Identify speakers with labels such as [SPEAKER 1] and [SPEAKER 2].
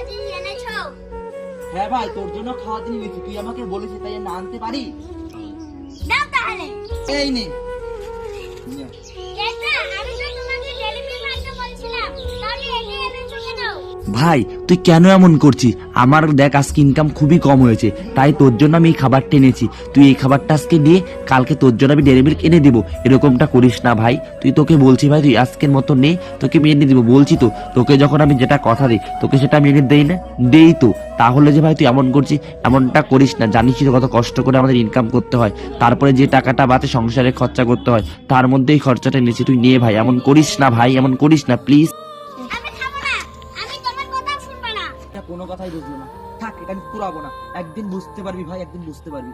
[SPEAKER 1] জিনিস এনেছো?
[SPEAKER 2] হ্যাঁ ভাই, তোর জন্য খাওয়া দিন এনেছি, তুই আমাকে বলেছিস তাই না আনতে পারি।
[SPEAKER 1] দাও তাহলে।
[SPEAKER 2] এই নে।
[SPEAKER 1] এটা আমি তো তোমাকে ডেলিভারি মারতে বলছিলাম, তাহলে এটা এনেছো কেন?
[SPEAKER 3] ভাই তুই কেন এমন করছিস? আমার দেখ আজকে ইনকাম খুবই কম হয়েছে, তাই তোর জন্য আমি এই খাবারটা এনেছি। তুই এই খাবারটা আজকে নিয়ে কালকে তোর জন্য আমি ডেলিভারি এনে দেবো। এরকমটা করিস না ভাই, তুই তোকে বলছি ভাই, তুই আজকের মতো নে, তোকে আমি এনে দিব বলছি তো। তোকে যখন আমি যেটা কথা দিই তোকে সেটা আমি এনে দেই না? দেই তো। তাহলে যে ভাই তুই এমন করছিস, এমনটা করিস না। জানিস তো কত কষ্ট করে আমাদের ইনকাম করতে হয়, তারপরে যে টাকাটা বাঁচে সংসারে খরচা করতে হয়, তার মধ্যে এই খরচাটা নিয়েছি। তুই নে ভাই, এমন করিস না ভাই, এমন করিস না প্লিজ।
[SPEAKER 1] আমি খাবো না, আমি তোমার কথা শুনবো না।
[SPEAKER 2] এটা কোনো কথাই বুঝলো না, থাক এটা আমি পুরাবো না। একদিন বুঝতে পারবি ভাই, একদিন বুঝতে পারবি।